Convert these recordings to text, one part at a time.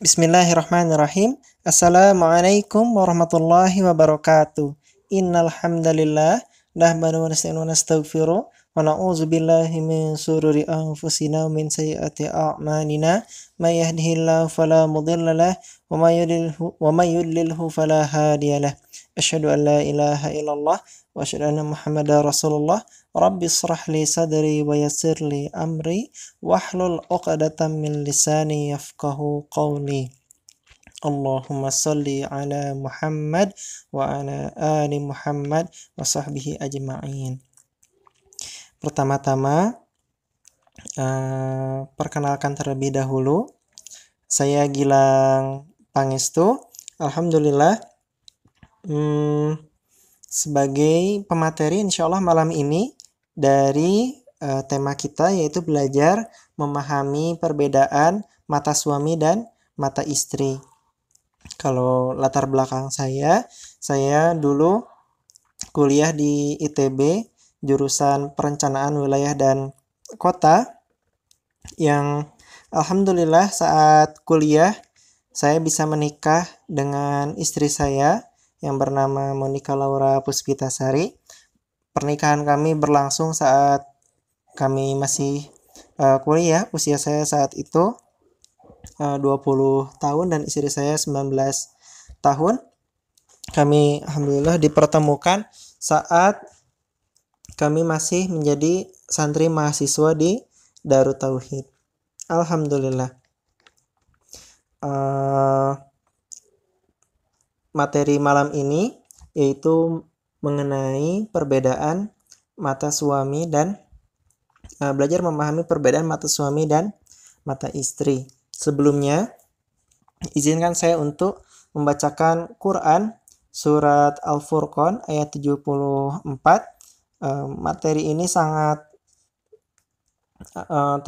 Bismillahirrahmanirrahim. Assalamualaikum warahmatullahi wabarakatuh. Innal hamdalillah nahmaduhu wa nasta'inuhu wa nastaghfiruh wa na'udzu billahi min shururi anfusina wa min sayyiati a'malina. May yahdihillahu fala mudilla lahu wa may yudlilhu fala hadiyalah. Asyhadu an la ilaha illallah wa asyhadu anna Muhammadar Rasulullah. Rabbi shrah li sadri wa yassir li amri wahlul 'uqdatam min lisani yafqahu qawli. Allahumma sholli ala Muhammad wa ala ali Muhammad wa sahbihi ajma'in. Pertama-tama, perkenalkan terlebih dahulu, saya Gilang Pangestu. Alhamdulillah, sebagai pemateri insyaallah malam ini dari tema kita, yaitu belajar memahami perbedaan mata suami dan mata istri. Kalau latar belakang saya dulu kuliah di ITB, jurusan Perencanaan Wilayah dan Kota, yang alhamdulillah saat kuliah saya bisa menikah dengan istri saya yang bernama Monica Laura Puspitasari. Pernikahan kami berlangsung saat kami masih kuliah. Usia saya saat itu 20 tahun dan istri saya 19 tahun. Kami alhamdulillah dipertemukan saat kami masih menjadi santri mahasiswa di Darut Tauhid. Alhamdulillah. Materi malam ini yaitu mengenai perbedaan mata suami dan belajar memahami perbedaan mata suami dan mata istri. Sebelumnya, izinkan saya untuk membacakan Quran surat Al-Furqan ayat 74. Materi ini sangat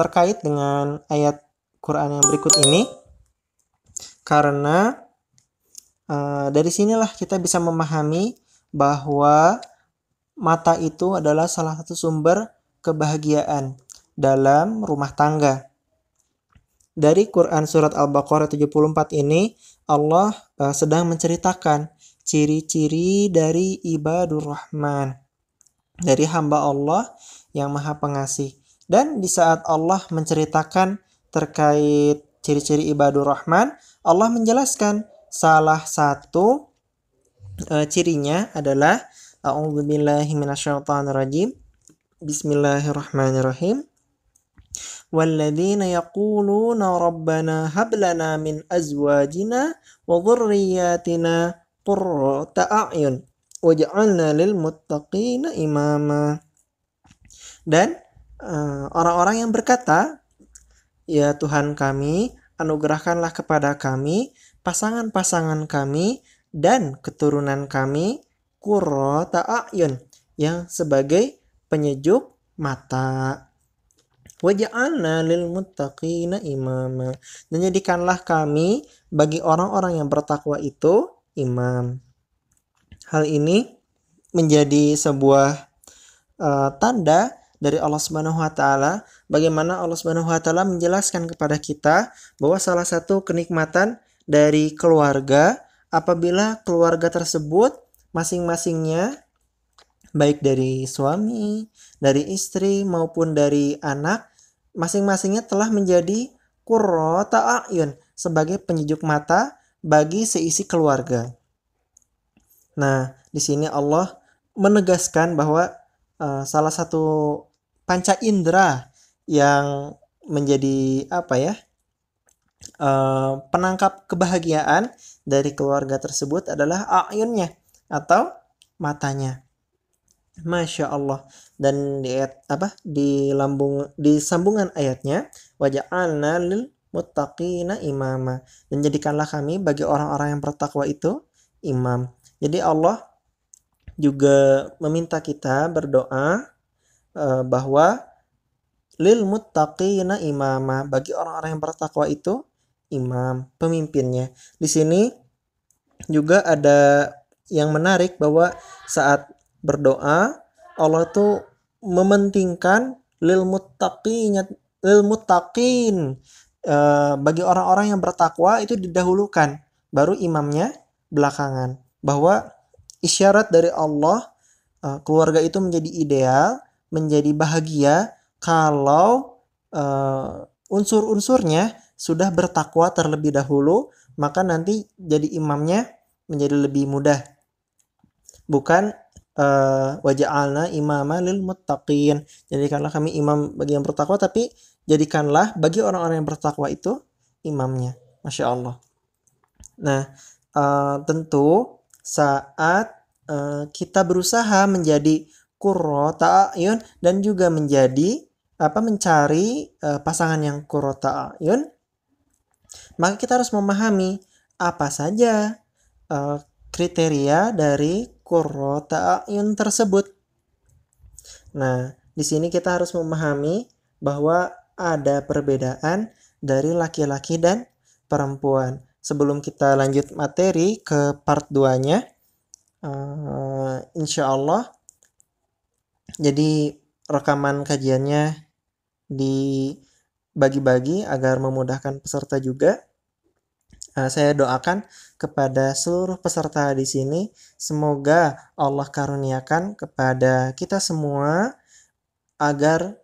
terkait dengan ayat Quran yang berikut ini, karena dari sinilah kita bisa memahami bahwa mata itu adalah salah satu sumber kebahagiaan dalam rumah tangga. Dari Quran surat Al-Baqarah 74 ini, Allah sedang menceritakan ciri-ciri dari ibadur rahman, dari hamba Allah yang maha pengasih. Dan di saat Allah menceritakan terkait ciri-ciri ibadur rahman, Allah menjelaskan salah satu cirinya adalah a'udzubillahi minasyaitonirrajim. Bismillahirrahmanirrahim. Walladzina yaquluna rabbana hab lana min azwajina wa dhurriyyatina qurrata a'yun waj'alna lil muttaqina imama. Dan orang-orang yang berkata, ya Tuhan kami, anugerahkanlah kepada kami pasangan-pasangan kami dan keturunan kami qurrata a'yun, yang sebagai penyejuk mata. Waj'alna lil muttaqina imama, dan jadikanlah kami bagi orang-orang yang bertakwa itu imam. Hal ini menjadi sebuah tanda dari Allah Subhanahu wa taala, bagaimana Allah Subhanahu wa taala menjelaskan kepada kita bahwa salah satu kenikmatan dari keluarga apabila keluarga tersebut masing-masingnya, baik dari suami, dari istri maupun dari anak, masing-masingnya telah menjadi qurrata a'yun, sebagai penyejuk mata bagi seisi keluarga. Nah, di sini Allah menegaskan bahwa salah satu panca indera yang menjadi penangkap kebahagiaan dari keluarga tersebut adalah a'yunnya atau matanya. Masya Allah. Dan di sambungan ayatnya, waja'alna lil muttaqina imama, dan jadikanlah kami bagi orang-orang yang bertakwa itu imam. Jadi Allah juga meminta kita berdoa bahwa lil muttaqina imama, bagi orang-orang yang bertakwa itu imam, pemimpinnya. Di sini juga ada yang menarik bahwa saat berdoa Allah tuh mementingkan lil muttaqin, bagi orang-orang yang bertakwa itu didahulukan, baru imamnya belakangan. Bahwa isyarat dari Allah keluarga itu menjadi ideal, menjadi bahagia kalau unsur-unsurnya sudah bertakwa terlebih dahulu, maka nanti jadi imamnya menjadi lebih mudah. Bukan waja'alna imama lil muttaqin. Jadikanlah kami imam bagi yang bertakwa, tapi jadikanlah bagi orang-orang yang bertakwa itu imamnya. Masya Allah. Nah, tentu saat kita berusaha menjadi qurrata a'yun dan juga mencari pasangan yang qurrata a'yun, maka kita harus memahami apa saja kriteria dari qurrata a'yun tersebut. Nah, di sini kita harus memahami bahwa ada perbedaan dari laki-laki dan perempuan. Sebelum kita lanjut materi ke part 2-nya, insya Allah, jadi rekaman kajiannya dibagi-bagi agar memudahkan peserta juga. Saya doakan kepada seluruh peserta di sini, semoga Allah karuniakan kepada kita semua agar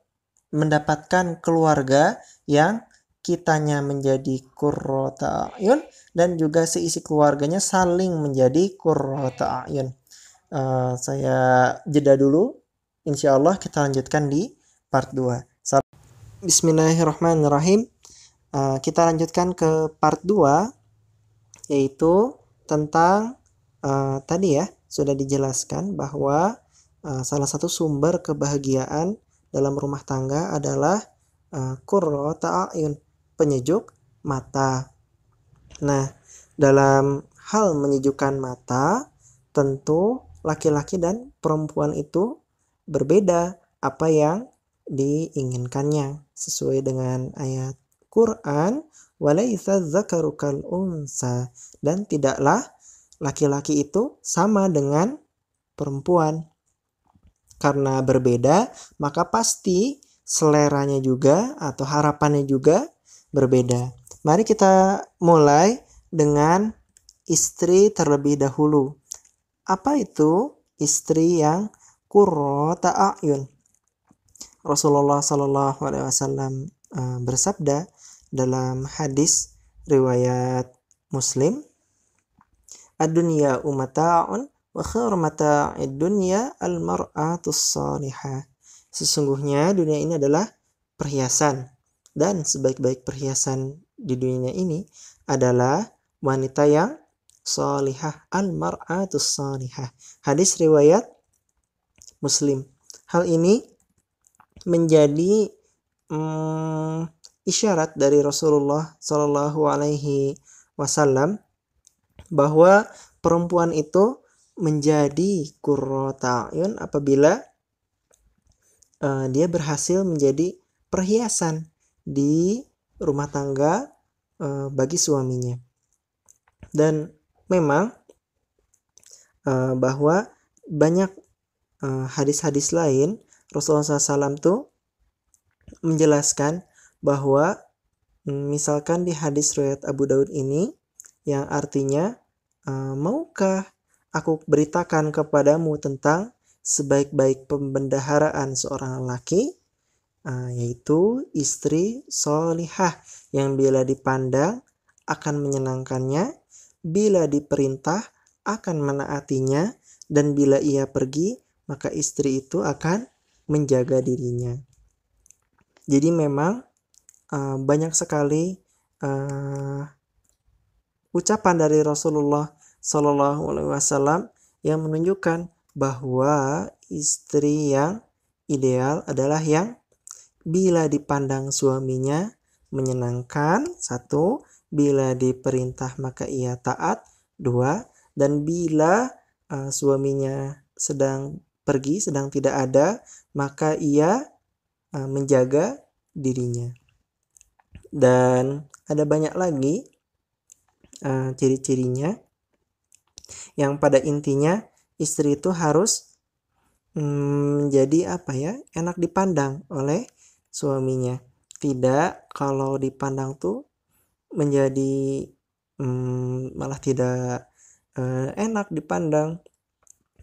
mendapatkan keluarga yang kitanya menjadi qurrata a'yun dan juga seisi keluarganya saling menjadi qurrata a'yun. Saya jeda dulu. Insya Allah kita lanjutkan di part 2. Bismillahirrahmanirrahim. Kita lanjutkan ke part 2, yaitu tentang tadi ya sudah dijelaskan bahwa salah satu sumber kebahagiaan dalam rumah tangga adalah qurrata a'yun, penyejuk mata. Nah, dalam hal menyejukkan mata, tentu laki-laki dan perempuan itu berbeda apa yang diinginkannya sesuai dengan ayat Quran, walaitsa dzakaru kal unsa, dan tidaklah laki-laki itu sama dengan perempuan. Karena berbeda, maka pasti seleranya juga atau harapannya juga berbeda. Mari kita mulai dengan istri terlebih dahulu. Apa itu istri yang qurrata a'yun? Rasulullah Shallallahu Alaihi Wasallam bersabda dalam hadis riwayat Muslim, ad-dunya mata'un wa khairu mata'id dunya al-mar'atus salihah. Sesungguhnya dunia ini adalah perhiasan, dan sebaik-baik perhiasan di dunia ini adalah wanita yang salihah, al-mar'atus salihah. Hadis riwayat Muslim. Hal ini menjadi isyarat dari Rasulullah Shallallahu Alaihi Wasallam bahwa perempuan itu menjadi qurrata a'yun apabila dia berhasil menjadi perhiasan di rumah tangga bagi suaminya. Dan memang bahwa banyak hadis-hadis lain Rasulullah SAW tuh menjelaskan bahwa misalkan di hadis riwayat Abu Daud ini yang artinya maukah aku beritakan kepadamu tentang sebaik-baik pembendaharaan seorang lelaki, yaitu istri solihah yang bila dipandang akan menyenangkannya, bila diperintah akan menaatinya, dan bila ia pergi maka istri itu akan menjaga dirinya. Jadi memang banyak sekali ucapan dari Rasulullah Shallallahu Alaihi Wasallam yang menunjukkan bahwa istri yang ideal adalah yang bila dipandang suaminya menyenangkan, 1, bila diperintah maka ia taat, 2, dan bila suaminya sedang pergi, sedang tidak ada, maka ia menjaga dirinya. Dan ada banyak lagi ciri-cirinya yang pada intinya istri itu harus menjadi enak dipandang oleh suaminya. Tidak kalau dipandang tuh menjadi malah tidak enak dipandang.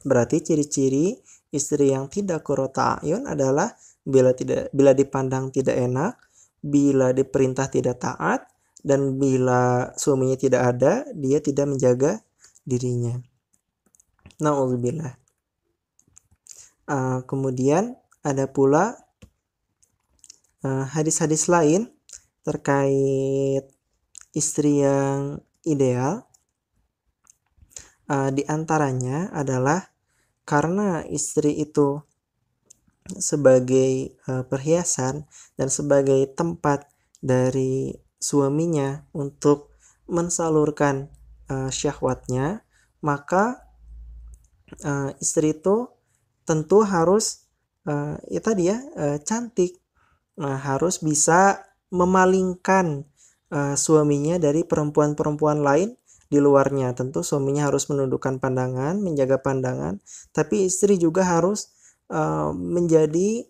Berarti ciri-ciri istri yang tidak qurrata a'yun adalah bila dipandang tidak enak, bila diperintah tidak taat, dan bila suaminya tidak ada, dia tidak menjaga dirinya. Na'udzubillah. Kemudian ada pula hadis-hadis lain terkait istri yang ideal. Di antaranya adalah karena istri itu sebagai perhiasan dan sebagai tempat dari suaminya untuk mensalurkan syahwatnya, maka istri itu tentu harus cantik, harus bisa memalingkan suaminya dari perempuan-perempuan lain di luarnya. Tentu suaminya harus menundukkan pandangan, menjaga pandangan, tapi istri juga harus menjadi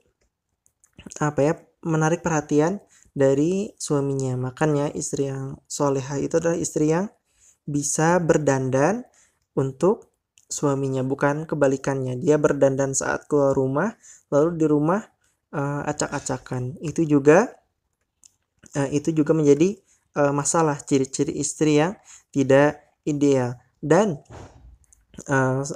menarik perhatian dari suaminya. Makanya istri yang solehah itu adalah istri yang bisa berdandan untuk suaminya, bukan kebalikannya. Dia berdandan saat keluar rumah, lalu di rumah acak-acakan. Itu juga menjadi masalah, ciri-ciri istri yang tidak ideal. Dan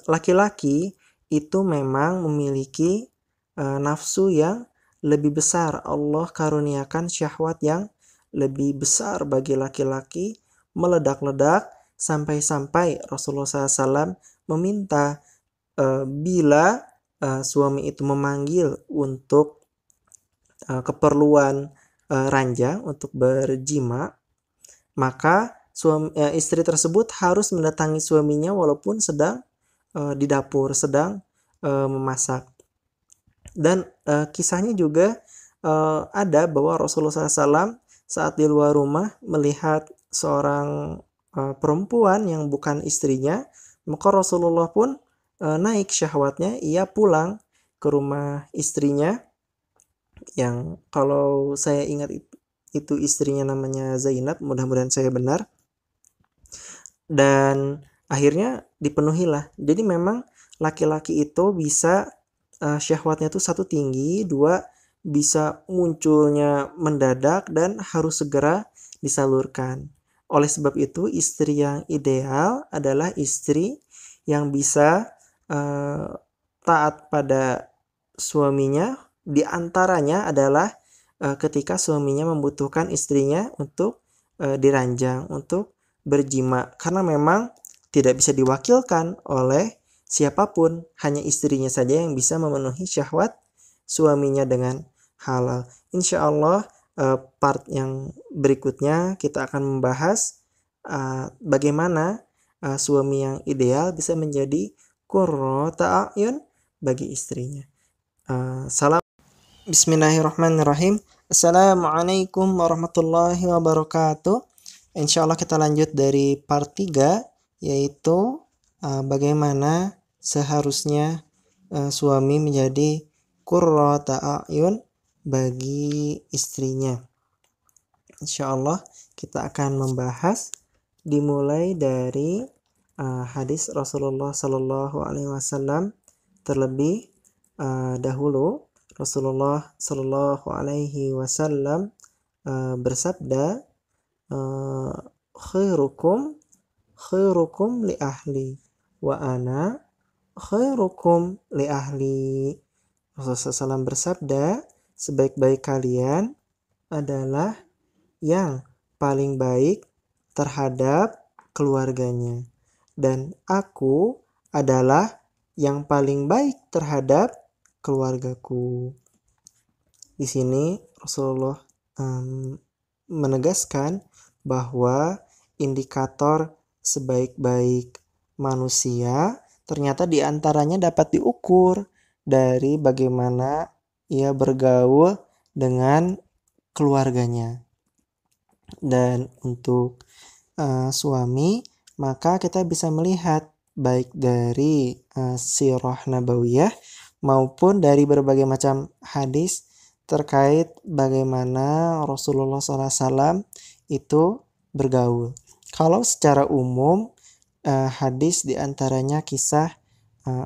laki-laki itu memang memiliki nafsu yang lebih besar. Allah karuniakan syahwat yang lebih besar bagi laki-laki, meledak-ledak sampai-sampai Rasulullah SAW meminta bila suami itu memanggil untuk keperluan ranjang untuk berjima, maka istri tersebut harus mendatangi suaminya walaupun sedang di dapur, sedang memasak. Dan kisahnya juga ada bahwa Rasulullah SAW saat di luar rumah melihat seorang perempuan yang bukan istrinya, maka Rasulullah pun naik syahwatnya, ia pulang ke rumah istrinya, yang kalau saya ingat itu istrinya namanya Zainab, mudah-mudahan saya benar. Dan akhirnya dipenuhilah. Jadi memang laki-laki itu bisa syahwatnya itu satu tinggi, dua bisa munculnya mendadak dan harus segera disalurkan. Oleh sebab itu istri yang ideal adalah istri yang bisa taat pada suaminya. Di antaranya adalah ketika suaminya membutuhkan istrinya untuk diranjang, untuk berjima, karena memang tidak bisa diwakilkan oleh siapapun, hanya istrinya saja yang bisa memenuhi syahwat suaminya dengan halal. Insya Allah part yang berikutnya kita akan membahas bagaimana suami yang ideal bisa menjadi qurrata a'yun bagi istrinya. Salam. Bismillahirrahmanirrahim. Assalamualaikum warahmatullahi wabarakatuh. Insya Allah kita lanjut dari part 3, yaitu bagaimana seharusnya suami menjadi qurrata a'yun bagi istrinya. Insya Allah kita akan membahas dimulai dari hadis Rasulullah Sallallahu Alaihi Wasallam terlebih dahulu. Rasulullah Sallallahu Alaihi Wasallam bersabda, khairukum li ahli wa ana khairukum li ahli. Rasulullah SAW bersabda, sebaik-baik kalian adalah yang paling baik terhadap keluarganya, dan aku adalah yang paling baik terhadap keluargaku. Di sini Rasulullah menegaskan bahwa indikator sebaik-baik manusia ternyata diantaranya dapat diukur dari bagaimana ia bergaul dengan keluarganya. Dan untuk suami, maka kita bisa melihat baik dari sirah nabawiyah maupun dari berbagai macam hadis terkait bagaimana Rasulullah SAW itu bergaul. Kalau secara umum hadis diantaranya kisah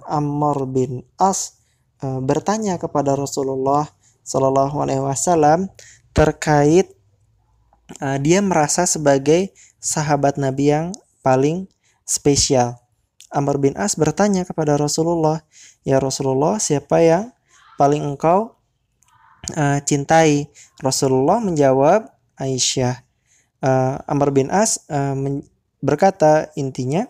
Ammar bin As bertanya kepada Rasulullah Shallallahu Alaihi Wasallam terkait dia merasa sebagai sahabat Nabi yang paling spesial. Amr bin As bertanya kepada Rasulullah, "Ya Rasulullah, siapa yang paling engkau cintai?" Rasulullah menjawab, "Aisyah." Amr bin As berkata, intinya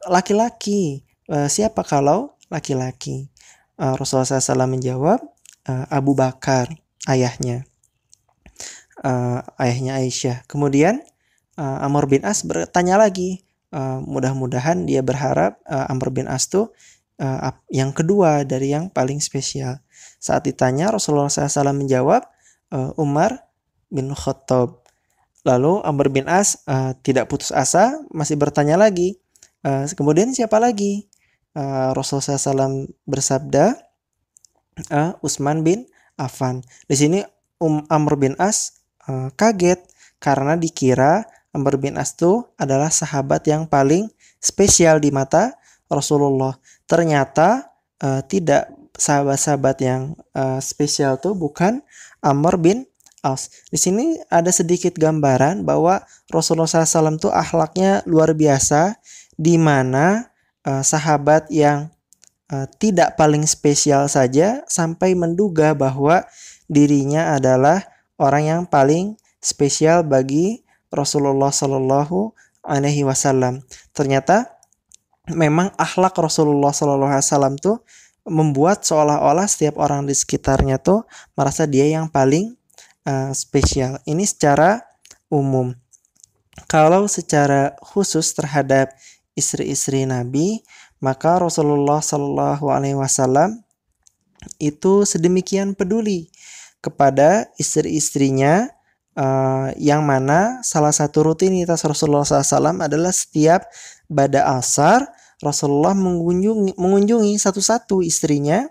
laki-laki. Siapa kalau laki-laki? Rasulullah SAW menjawab, Abu Bakar, ayahnya Aisyah. Kemudian Amr bin As bertanya lagi. Mudah-mudahan dia berharap Amr bin As tuh yang kedua dari yang paling spesial. Saat ditanya, Rasulullah SAW menjawab, Umar bin Khattab. Lalu Amr bin As tidak putus asa, masih bertanya lagi. Kemudian siapa lagi? Rasulullah SAW bersabda, Utsman bin Affan. Di sini Amr bin As kaget karena dikira Amr bin As itu adalah sahabat yang paling spesial di mata Rasulullah. Ternyata tidak, sahabat-sahabat yang spesial tuh bukan Amr bin As. Di sini ada sedikit gambaran bahwa Rasulullah SAW tuh akhlaknya luar biasa, di mana sahabat yang tidak paling spesial saja sampai menduga bahwa dirinya adalah orang yang paling spesial bagi Rasulullah Shallallahu Alaihi Wasallam. Ternyata memang akhlak Rasulullah Shallallahu Alaihi Wasallam tuh membuat seolah-olah setiap orang di sekitarnya tuh merasa dia yang paling spesial. Ini secara umum. Kalau secara khusus terhadap istri-istri Nabi, maka Rasulullah Shallallahu Alaihi Wasallam itu sedemikian peduli kepada istri-istrinya, yang mana salah satu rutinitas Rasulullah SAW adalah setiap bada asar Rasulullah mengunjungi satu-satu istrinya,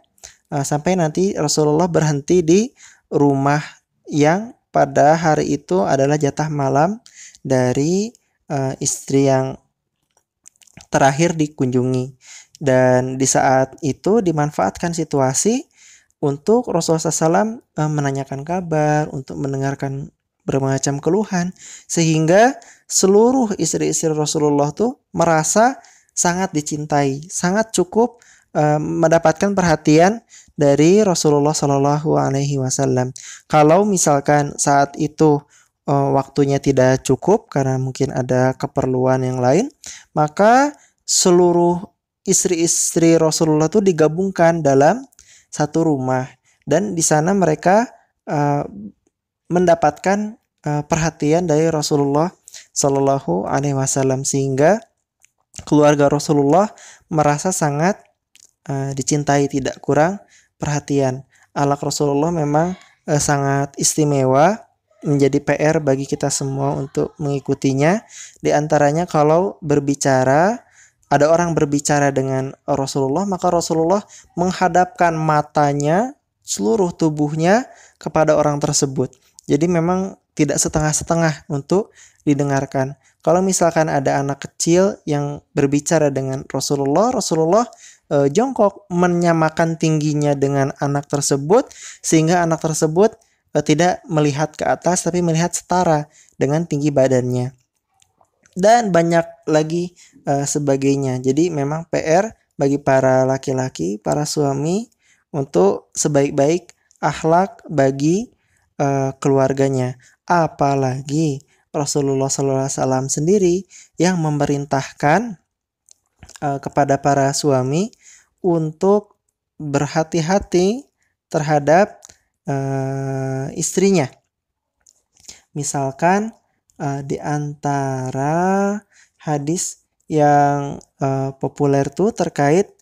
sampai nanti Rasulullah berhenti di rumah yang pada hari itu adalah jatah malam dari istri yang terakhir dikunjungi. Dan di saat itu dimanfaatkan situasi untuk Rasulullah SAW menanyakan kabar, untuk mendengarkan bermacam keluhan, sehingga seluruh istri-istri Rasulullah tuh merasa sangat dicintai, sangat cukup mendapatkan perhatian dari Rasulullah Shallallahu Alaihi Wasallam. Kalau misalkan saat itu waktunya tidak cukup karena mungkin ada keperluan yang lain, maka seluruh istri-istri Rasulullah itu digabungkan dalam satu rumah, dan di sana mereka mendapatkan perhatian dari Rasulullah Shallallahu Alaihi Wasallam, sehingga keluarga Rasulullah merasa sangat dicintai, tidak kurang perhatian. Akhlak Rasulullah memang sangat istimewa, menjadi PR bagi kita semua untuk mengikutinya. Di antaranya kalau berbicara, ada orang berbicara dengan Rasulullah, maka Rasulullah menghadapkan matanya, seluruh tubuhnya kepada orang tersebut. Jadi memang tidak setengah-setengah untuk didengarkan. Kalau misalkan ada anak kecil yang berbicara dengan Rasulullah, Rasulullah jongkok menyamakan tingginya dengan anak tersebut, sehingga anak tersebut tidak melihat ke atas tapi melihat setara dengan tinggi badannya. Dan banyak lagi sebagainya. Jadi memang PR bagi para laki-laki, para suami, untuk sebaik-baik akhlak bagi keluarganya. Apalagi Rasulullah SAW sendiri yang memerintahkan kepada para suami untuk berhati-hati terhadap istrinya. Misalkan di antara hadis yang populer tuh terkait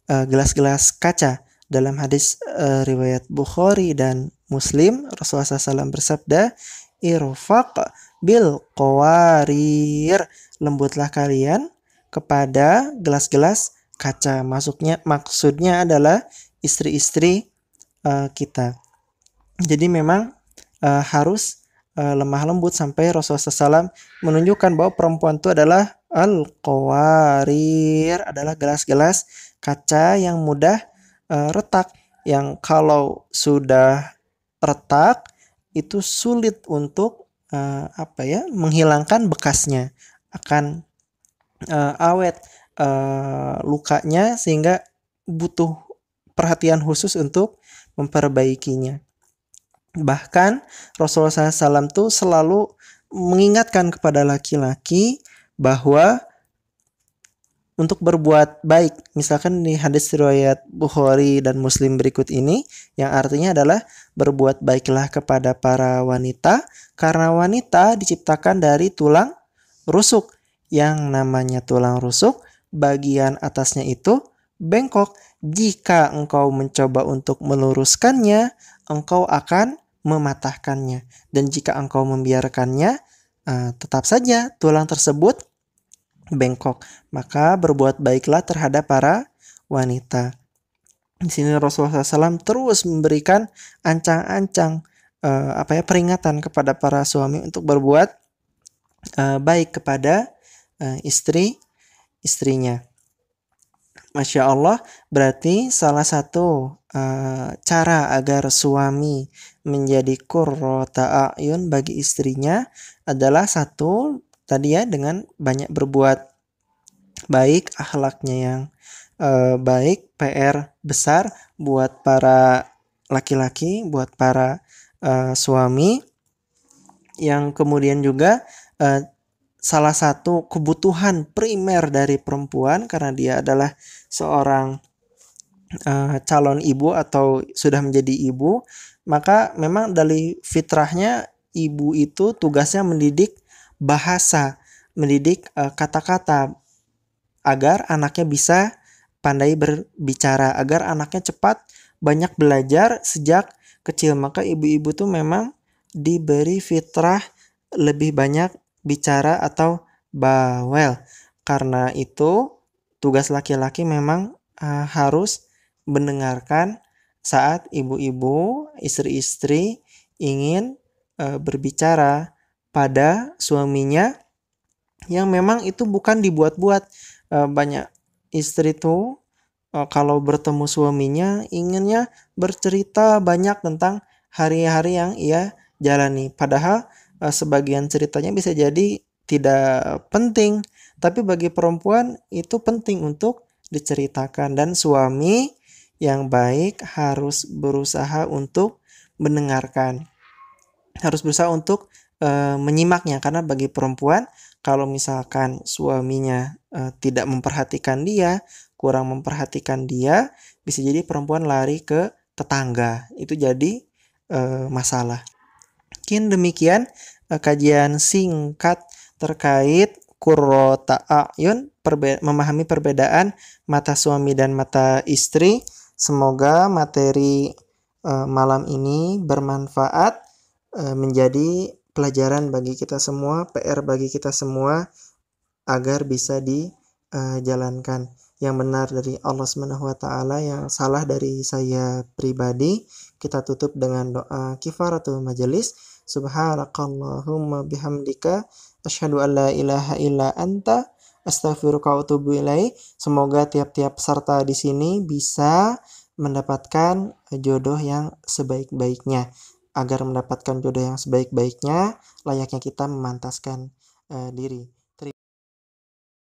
gelas-gelas kaca. Dalam hadis riwayat Bukhari dan Muslim, Rasulullah SAW bersabda, irfaq bil qawarir, lembutlah kalian kepada gelas-gelas kaca. Maksudnya adalah istri-istri kita. Jadi memang harus lemah lembut sampai Rasulullah SAW menunjukkan bahwa perempuan itu adalah al-qawarir, adalah gelas-gelas kaca yang mudah retak, yang kalau sudah retak itu sulit untuk menghilangkan bekasnya, akan awet lukanya, sehingga butuh perhatian khusus untuk memperbaikinya. Bahkan Rasulullah SAW tuh selalu mengingatkan kepada laki-laki bahwa untuk berbuat baik. Misalkan di hadis riwayat Bukhari dan Muslim berikut ini, yang artinya adalah berbuat baiklah kepada para wanita, karena wanita diciptakan dari tulang rusuk. Yang namanya tulang rusuk, bagian atasnya itu bengkok. Jika engkau mencoba untuk meluruskannya, engkau akan mematahkannya. Dan jika engkau membiarkannya, tetap saja tulang tersebut bengkok. Maka berbuat baiklah terhadap para wanita. Di sini Rasulullah SAW terus memberikan ancang-ancang peringatan kepada para suami untuk berbuat baik kepada istrinya. Masya Allah, berarti salah satu cara agar suami menjadi qurrata a'yun bagi istrinya adalah satu, tadi ya, dengan banyak berbuat baik, akhlaknya yang baik. PR besar buat para laki-laki, buat para suami, yang kemudian juga salah satu kebutuhan primer dari perempuan, karena dia adalah seorang calon ibu atau sudah menjadi ibu, maka memang dari fitrahnya ibu itu tugasnya mendidik bahasa, mendidik kata-kata, agar anaknya bisa pandai berbicara, agar anaknya cepat banyak belajar sejak kecil. Maka ibu-ibu tuh memang diberi fitrah lebih banyak bicara atau bawel. Karena itu tugas laki-laki memang harus mendengarkan saat ibu-ibu, istri-istri ingin berbicara pada suaminya, yang memang itu bukan dibuat-buat. Banyak istri tuh kalau bertemu suaminya inginnya bercerita banyak tentang hari-hari yang ia jalani. Padahal sebagian ceritanya bisa jadi tidak penting, tapi bagi perempuan itu penting untuk diceritakan. Dan suami yang baik harus berusaha untuk mendengarkan, harus berusaha untuk menyimaknya. Karena bagi perempuan, kalau misalkan suaminya tidak memperhatikan dia, kurang memperhatikan dia, bisa jadi perempuan lari ke tetangga. Itu jadi masalah. Mungkin demikian kajian singkat terkait qurrata a'yun, memahami perbedaan mata suami dan mata istri. Semoga materi malam ini bermanfaat, menjadi pelajaran bagi kita semua, PR bagi kita semua, agar bisa dijalankan. Yang benar dari Allah SWT, yang salah dari saya pribadi. Kita tutup dengan doa kifaratul majelis. Subhanakallahumma bihamdika asyhadu an la ilaha illa anta astaghfiruka wa atubu ilaik. Semoga tiap-tiap peserta di sini bisa mendapatkan jodoh yang sebaik-baiknya. Agar mendapatkan jodoh yang sebaik-baiknya, layaknya kita memantaskan diri.